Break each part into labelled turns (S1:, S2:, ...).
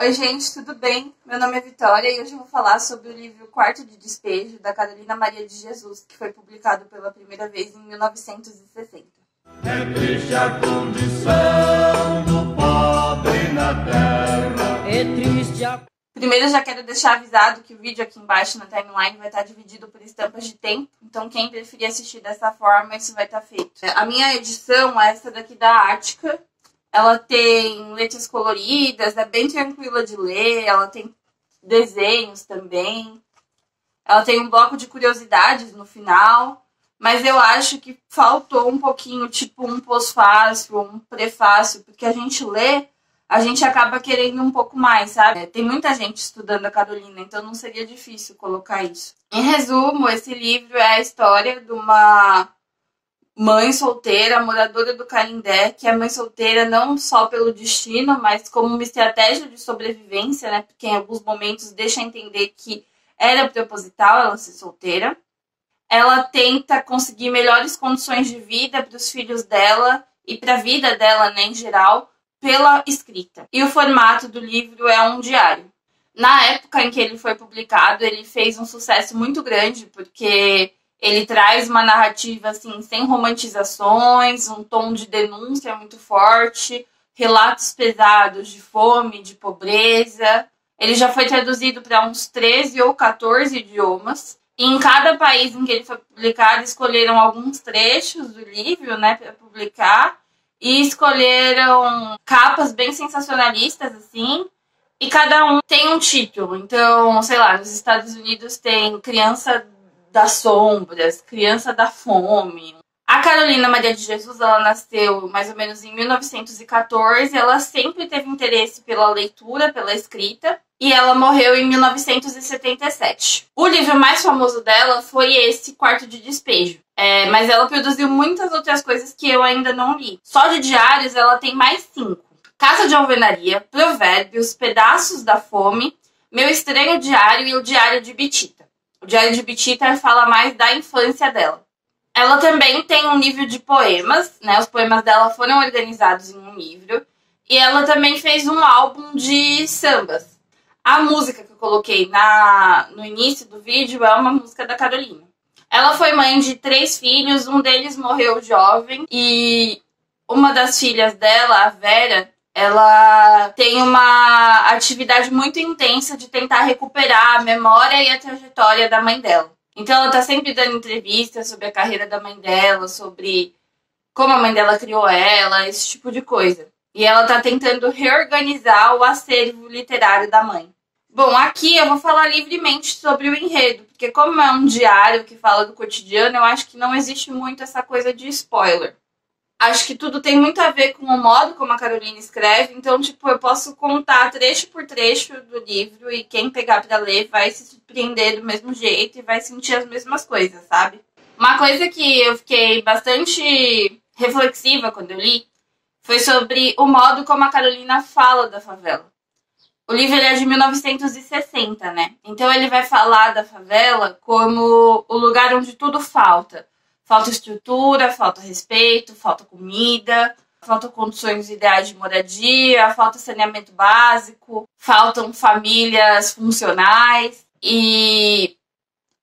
S1: Oi, gente, tudo bem? Meu nome é Vitória e hoje eu vou falar sobre o livro Quarto de Despejo, da Carolina Maria de Jesus, que foi publicado pela primeira vez em 1960.
S2: É triste a condição do pobre na terra. É triste a...
S1: Primeiro, eu já quero deixar avisado que o vídeo aqui embaixo na timeline vai estar dividido por estampas de tempo, então quem preferir assistir dessa forma, isso vai estar feito. A minha edição é essa daqui da Ática. Ela tem letras coloridas, é bem tranquila de ler, ela tem desenhos também. Ela tem um bloco de curiosidades no final, mas eu acho que faltou um pouquinho, tipo um pós-fácil, um prefácio, porque a gente lê, a gente acaba querendo um pouco mais, sabe? Tem muita gente estudando a Carolina, então não seria difícil colocar isso. Em resumo, esse livro é a história de uma mãe solteira, moradora do Canindé, que é mãe solteira não só pelo destino, mas como uma estratégia de sobrevivência, né? Porque em alguns momentos deixa entender que era proposital ela ser solteira. Ela tenta conseguir melhores condições de vida para os filhos dela e para a vida dela, né, em geral, pela escrita. E o formato do livro é um diário. Na época em que ele foi publicado, ele fez um sucesso muito grande, porque ele traz uma narrativa assim, sem romantizações, um tom de denúncia muito forte, relatos pesados de fome, de pobreza. Ele já foi traduzido para uns 13 ou 14 idiomas. E em cada país em que ele foi publicado, escolheram alguns trechos do livro, né, para publicar. E escolheram capas bem sensacionalistas, assim. E cada um tem um título. Então, sei lá, nos Estados Unidos tem Criança das Sombras, Criança da Fome. A Carolina Maria de Jesus, ela nasceu mais ou menos em 1914. Ela sempre teve interesse pela leitura, pela escrita. E ela morreu em 1977. O livro mais famoso dela foi esse, Quarto de Despejo. Mas ela produziu muitas outras coisas que eu ainda não li. Só de diários ela tem mais 5. Casa de Alvenaria, Provérbios, Pedaços da Fome, Meu Estranho Diário e o Diário de Bitita. O Diário de Bitita fala mais da infância dela. Ela também tem um livro de poemas, né? Os poemas dela foram organizados em um livro. E ela também fez um álbum de sambas. A música que eu coloquei no início do vídeo é uma música da Carolina. Ela foi mãe de 3 filhos, um deles morreu jovem. E uma das filhas dela, a Vera, ela tem uma atividade muito intensa de tentar recuperar a memória e a trajetória da mãe dela. Então ela tá sempre dando entrevistas sobre a carreira da mãe dela, sobre como a mãe dela criou ela, esse tipo de coisa. E ela tá tentando reorganizar o acervo literário da mãe. Bom, aqui eu vou falar livremente sobre o enredo, porque como é um diário que fala do cotidiano, eu acho que não existe muito essa coisa de spoiler. Acho que tudo tem muito a ver com o modo como a Carolina escreve, então, tipo, eu posso contar trecho por trecho do livro e quem pegar pra ler vai se surpreender do mesmo jeito e vai sentir as mesmas coisas, sabe? Uma coisa que eu fiquei bastante reflexiva quando eu li foi sobre o modo como a Carolina fala da favela. O livro é de 1960, né? Então ele vai falar da favela como o lugar onde tudo falta. Falta estrutura, falta respeito, falta comida, falta condições ideais de moradia, falta saneamento básico, faltam famílias funcionais. E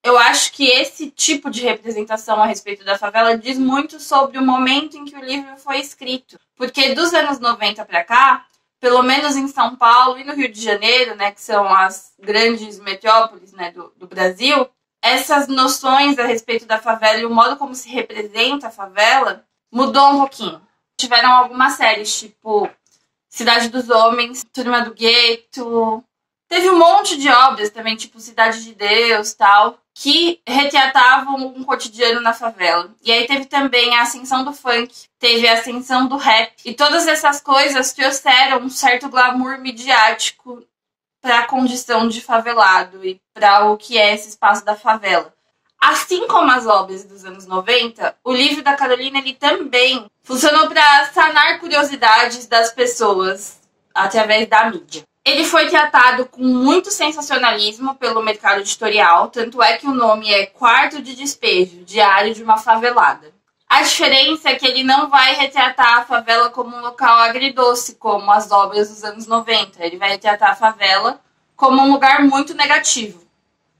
S1: eu acho que esse tipo de representação a respeito da favela diz muito sobre o momento em que o livro foi escrito. Porque dos anos 90 para cá, pelo menos em São Paulo e no Rio de Janeiro, né, que são as grandes metrópoles, né, do Brasil, essas noções a respeito da favela e o modo como se representa a favela mudou um pouquinho. Tiveram algumas séries, tipo Cidade dos Homens, Turma do Gueto. Teve um monte de obras também, tipo Cidade de Deus, tal, que retratavam um cotidiano na favela. E aí teve também a ascensão do funk, teve a ascensão do rap. E todas essas coisas trouxeram um certo glamour midiático para a condição de favelado e para o que é esse espaço da favela. Assim como as obras dos anos 90, o livro da Carolina ele também funcionou para sanar curiosidades das pessoas através da mídia. Ele foi tratado com muito sensacionalismo pelo mercado editorial, tanto é que o nome é Quarto de Despejo, Diário de uma Favelada. A diferença é que ele não vai retratar a favela como um local agridoce, como as obras dos anos 90. Ele vai retratar a favela como um lugar muito negativo.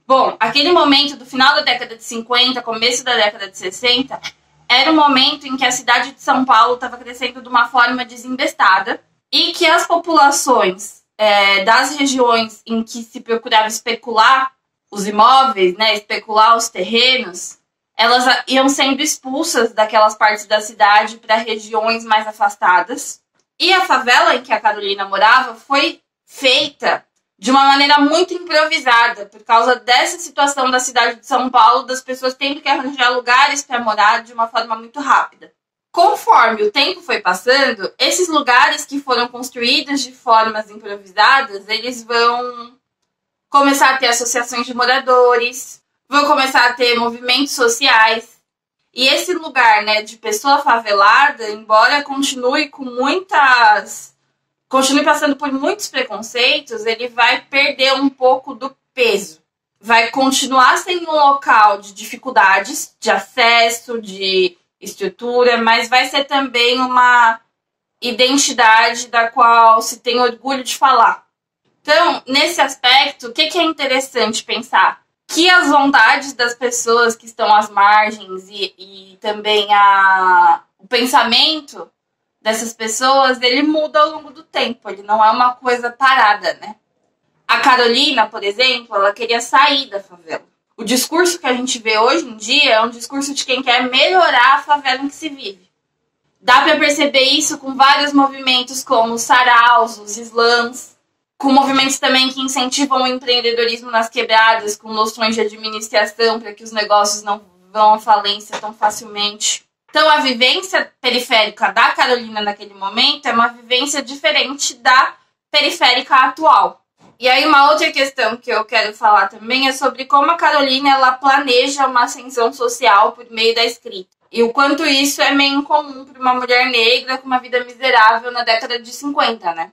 S1: Bom, aquele momento do final da década de 50, começo da década de 60, era um momento em que a cidade de São Paulo estava crescendo de uma forma desinvestada e que as populações das regiões em que se procurava especular os imóveis, né, especular os terrenos, elas iam sendo expulsas daquelas partes da cidade para regiões mais afastadas. E a favela em que a Carolina morava foi feita de uma maneira muito improvisada, por causa dessa situação da cidade de São Paulo, das pessoas tendo que arranjar lugares para morar de uma forma muito rápida. Conforme o tempo foi passando, esses lugares que foram construídos de formas improvisadas, eles vão começar a ter associações de moradores, vão começar a ter movimentos sociais. E esse lugar, né, de pessoa favelada, embora continue passando por muitos preconceitos, ele vai perder um pouco do peso. Vai continuar sendo um local de dificuldades, de acesso, de estrutura, mas vai ser também uma identidade da qual se tem orgulho de falar. Então, nesse aspecto, o que é interessante pensar? Que as vontades das pessoas que estão às margens e também o pensamento dessas pessoas, ele muda ao longo do tempo, ele não é uma coisa parada, né? A Carolina, por exemplo, ela queria sair da favela. O discurso que a gente vê hoje em dia é um discurso de quem quer melhorar a favela em que se vive. Dá para perceber isso com vários movimentos como os saraus, os slams, com movimentos também que incentivam o empreendedorismo nas quebradas, com noções de administração para que os negócios não vão à falência tão facilmente. Então, a vivência periférica da Carolina naquele momento é uma vivência diferente da periférica atual. E aí, uma outra questão que eu quero falar também é sobre como a Carolina ela planeja uma ascensão social por meio da escrita. E o quanto isso é meio incomum para uma mulher negra com uma vida miserável na década de 50, né?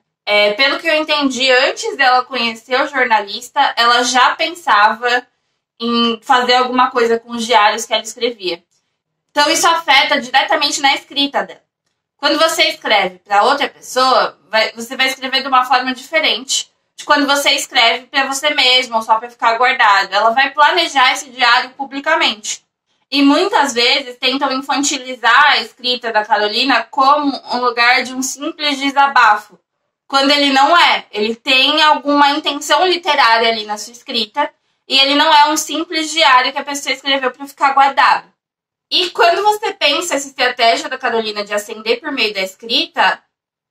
S1: Pelo que eu entendi, antes dela conhecer o jornalista, ela já pensava em fazer alguma coisa com os diários que ela escrevia. Então, isso afeta diretamente na escrita dela. Quando você escreve para outra pessoa, você vai escrever de uma forma diferente de quando você escreve para você mesmo ou só para ficar guardado. Ela vai planejar esse diário publicamente. E muitas vezes tentam infantilizar a escrita da Carolina como um lugar de um simples desabafo, quando ele não é. Ele tem alguma intenção literária ali na sua escrita e ele não é um simples diário que a pessoa escreveu para ficar guardado. E quando você pensa essa estratégia da Carolina de ascender por meio da escrita,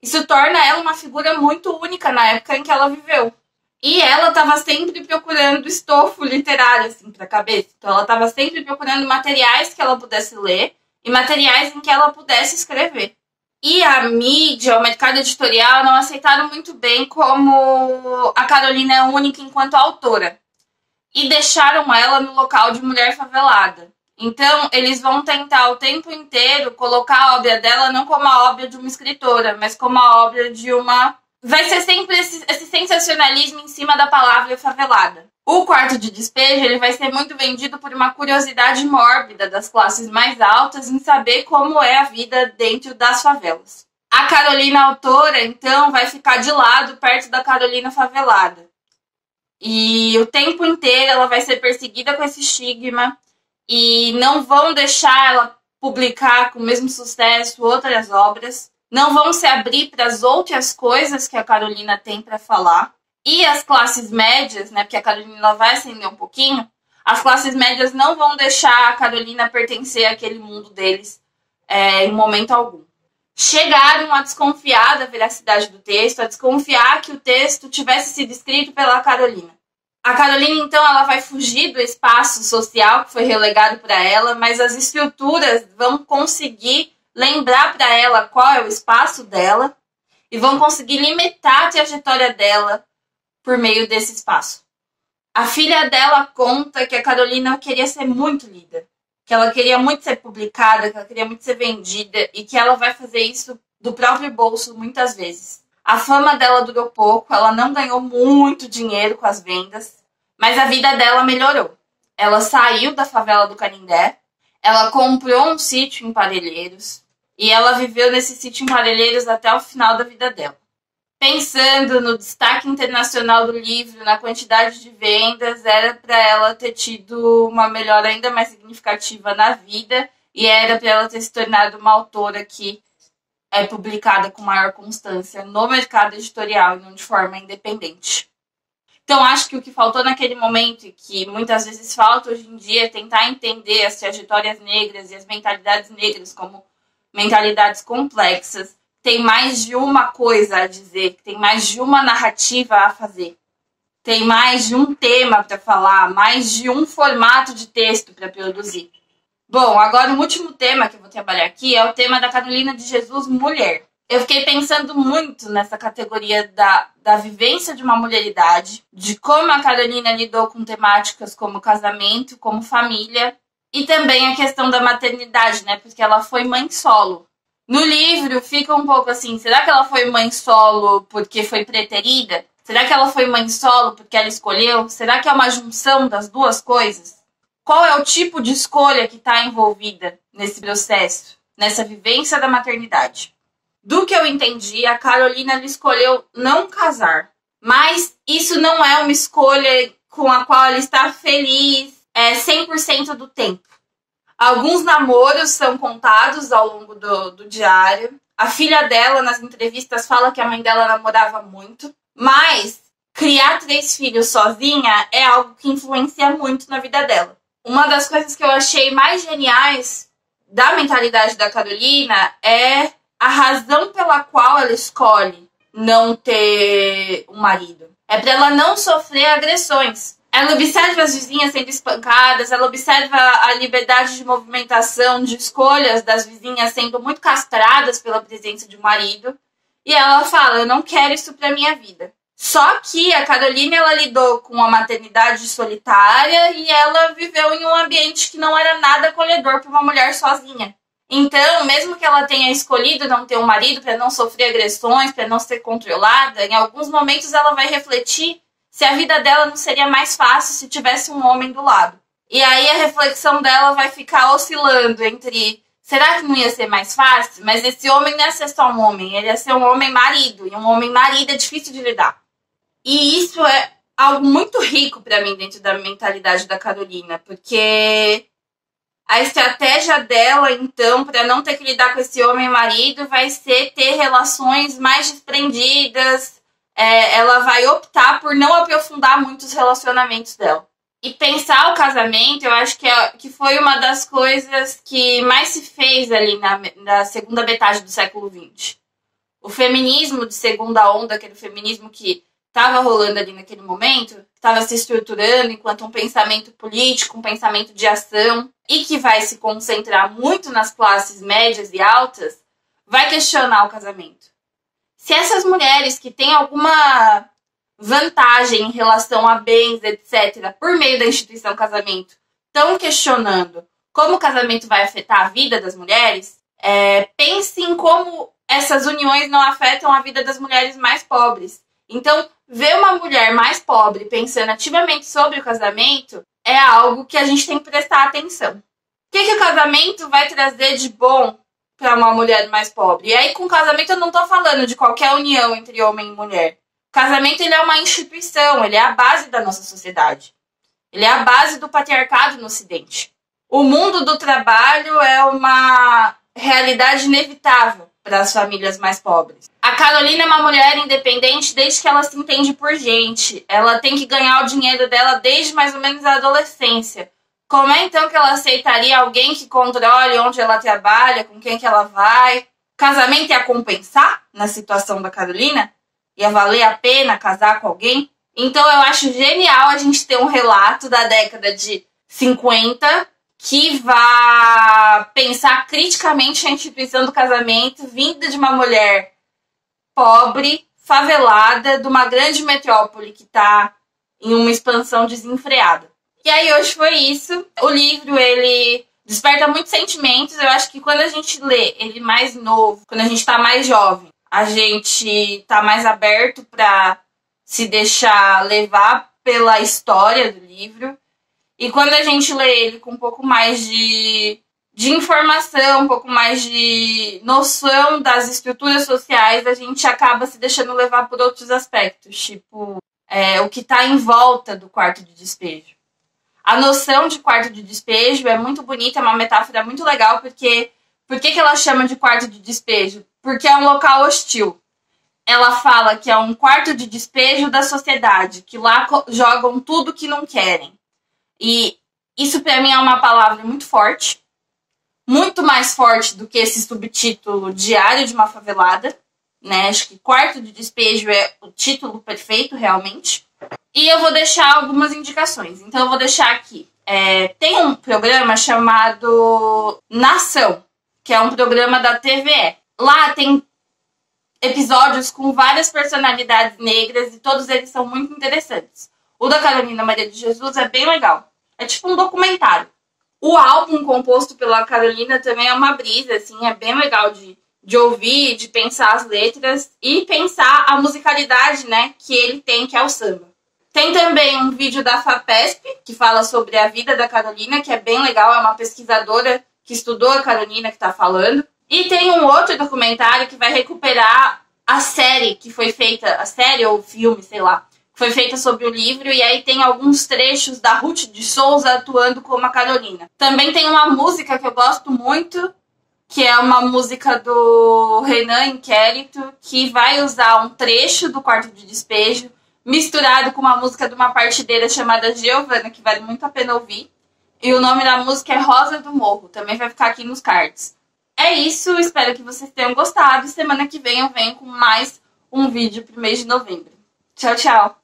S1: isso torna ela uma figura muito única na época em que ela viveu. E ela estava sempre procurando estofo literário, assim, para a cabeça. Então, ela estava sempre procurando materiais que ela pudesse ler e materiais em que ela pudesse escrever. E a mídia, o mercado editorial, não aceitaram muito bem como a Carolina é única enquanto autora. E deixaram ela no local de mulher favelada. Então, eles vão tentar o tempo inteiro colocar a obra dela não como a obra de uma escritora, mas como a obra de uma... Vai ser sempre esse sensacionalismo em cima da palavra favelada. O Quarto de Despejo ele vai ser muito vendido por uma curiosidade mórbida das classes mais altas em saber como é a vida dentro das favelas. A Carolina autora, então, vai ficar de lado perto da Carolina favelada. E o tempo inteiro ela vai ser perseguida com esse estigma e não vão deixar ela publicar com o mesmo sucesso outras obras. Não vão se abrir para as outras coisas que a Carolina tem para falar. E as classes médias, né, porque a Carolina vai ascender um pouquinho, as classes médias não vão deixar a Carolina pertencer àquele mundo deles em momento algum. Chegaram a desconfiar da veracidade do texto, a desconfiar que o texto tivesse sido escrito pela Carolina. A Carolina, então, ela vai fugir do espaço social que foi relegado para ela, mas as estruturas vão conseguir lembrar para ela qual é o espaço dela e vão conseguir limitar a trajetória dela por meio desse espaço. A filha dela conta que a Carolina queria ser muito lida, que ela queria muito ser publicada, que ela queria muito ser vendida e que ela vai fazer isso do próprio bolso muitas vezes. A fama dela durou pouco, ela não ganhou muito dinheiro com as vendas, mas a vida dela melhorou. Ela saiu da favela do Canindé, Ela comprou um sítio em Parelheiros e ela viveu nesse sítio em Parelheiros até o final da vida dela. Pensando no destaque internacional do livro, na quantidade de vendas, era para ela ter tido uma melhora ainda mais significativa na vida e era para ela ter se tornado uma autora que é publicada com maior constância no mercado editorial e não de forma independente. Então, acho que o que faltou naquele momento, e que muitas vezes falta hoje em dia, é tentar entender as trajetórias negras e as mentalidades negras como mentalidades complexas. Tem mais de uma coisa a dizer, tem mais de uma narrativa a fazer. Tem mais de um tema para falar, mais de um formato de texto para produzir. Bom, agora o último tema que eu vou trabalhar aqui é o tema da Carolina de Jesus, mulher. Eu fiquei pensando muito nessa categoria da vivência de uma mulheridade, de como a Carolina lidou com temáticas como casamento, como família, e também a questão da maternidade, né? Porque ela foi mãe solo. No livro fica um pouco assim, será que ela foi mãe solo porque foi preterida? Será que ela foi mãe solo porque ela escolheu? Será que é uma junção das duas coisas? Qual é o tipo de escolha que está envolvida nesse processo, nessa vivência da maternidade? Do que eu entendi, a Carolina ela escolheu não casar. Mas isso não é uma escolha com a qual ela está feliz 100% do tempo. Alguns namoros são contados ao longo do diário. A filha dela, nas entrevistas, fala que a mãe dela namorava muito. Mas criar 3 filhos sozinha é algo que influencia muito na vida dela. Uma das coisas que eu achei mais geniais da mentalidade da Carolina é a razão pela qual ela escolhe não ter um marido. É para ela não sofrer agressões. Ela observa as vizinhas sendo espancadas, ela observa a liberdade de movimentação, de escolhas das vizinhas sendo muito castradas pela presença de um marido. E ela fala, eu não quero isso para minha vida. Só que a Carolina, ela lidou com a maternidade solitária e ela viveu em um ambiente que não era nada acolhedor para uma mulher sozinha. Então, mesmo que ela tenha escolhido não ter um marido para não sofrer agressões, para não ser controlada, em alguns momentos ela vai refletir se a vida dela não seria mais fácil se tivesse um homem do lado. E aí a reflexão dela vai ficar oscilando entre, será que não ia ser mais fácil? Mas esse homem não ia ser só um homem, ele ia ser um homem marido, e um homem marido é difícil de lidar. E isso é algo muito rico para mim dentro da mentalidade da Carolina, porque a estratégia dela, então, para não ter que lidar com esse homem marido, vai ser ter relações mais desprendidas. Ela vai optar por não aprofundar muito os relacionamentos dela. E pensar o casamento, eu acho que foi uma das coisas que mais se fez ali na segunda metade do século XX. O feminismo de segunda onda, aquele feminismo que estava rolando ali naquele momento, estava se estruturando enquanto um pensamento político, um pensamento de ação, e que vai se concentrar muito nas classes médias e altas, vai questionar o casamento. Se essas mulheres que têm alguma vantagem em relação a bens, etc., por meio da instituição casamento, estão questionando como o casamento vai afetar a vida das mulheres, pense em como essas uniões não afetam a vida das mulheres mais pobres. Então, ver uma mulher mais pobre pensando ativamente sobre o casamento é algo que a gente tem que prestar atenção. O que o casamento vai trazer de bom para uma mulher mais pobre? E aí, com casamento, eu não estou falando de qualquer união entre homem e mulher. O casamento ele é uma instituição, ele é a base da nossa sociedade. Ele é a base do patriarcado no Ocidente. O mundo do trabalho é uma realidade inevitável para as famílias mais pobres. A Carolina é uma mulher independente desde que ela se entende por gente. Ela tem que ganhar o dinheiro dela desde mais ou menos a adolescência. Como é então que ela aceitaria alguém que controle onde ela trabalha, com quem que ela vai? Casamento ia compensar na situação da Carolina? Ia valer a pena casar com alguém? Então eu acho genial a gente ter um relato da década de 50 que vá pensar criticamente a instituição do casamento vinda de uma mulher pobre, favelada, de uma grande metrópole que está em uma expansão desenfreada. E aí hoje foi isso. O livro, ele desperta muitos sentimentos. Eu acho que quando a gente lê ele mais novo, quando a gente está mais jovem, a gente está mais aberto para se deixar levar pela história do livro. E quando a gente lê ele com um pouco mais de de informação, um pouco mais de noção das estruturas sociais, a gente acaba se deixando levar por outros aspectos, tipo o que está em volta do quarto de despejo. A noção de quarto de despejo é muito bonita, é uma metáfora muito legal, porque por que ela chama de quarto de despejo? Porque é um local hostil. Ela fala que é um quarto de despejo da sociedade, que lá jogam tudo que não querem. E isso para mim é uma palavra muito forte, muito mais forte do que esse subtítulo Diário de uma Favelada, né? Acho que quarto de despejo é o título perfeito, realmente. E eu vou deixar algumas indicações. Então eu vou deixar aqui. Tem um programa chamado Nação, que é um programa da TVE. Lá tem episódios com várias personalidades negras e todos eles são muito interessantes. O da Carolina Maria de Jesus é bem legal. É tipo um documentário. O álbum composto pela Carolina também é uma brisa, assim, é bem legal de ouvir, de pensar as letras e pensar a musicalidade, né, que ele tem, que é o samba. Tem também um vídeo da FAPESP, que fala sobre a vida da Carolina, que é bem legal, é uma pesquisadora que estudou a Carolina que está falando. E tem um outro documentário que vai recuperar a série que foi feita, a série ou o filme, sei lá, foi feita sobre o livro, e aí tem alguns trechos da Ruth de Souza atuando como a Carolina. Também tem uma música que eu gosto muito, que é uma música do Renan Inquérito, que vai usar um trecho do Quarto de Despejo, misturado com uma música de uma partideira chamada Giovana, que vale muito a pena ouvir. E o nome da música é Rosa do Morro, também vai ficar aqui nos cards. É isso, espero que vocês tenham gostado. Semana que vem eu venho com mais um vídeo pro mês de novembro. Tchau, tchau!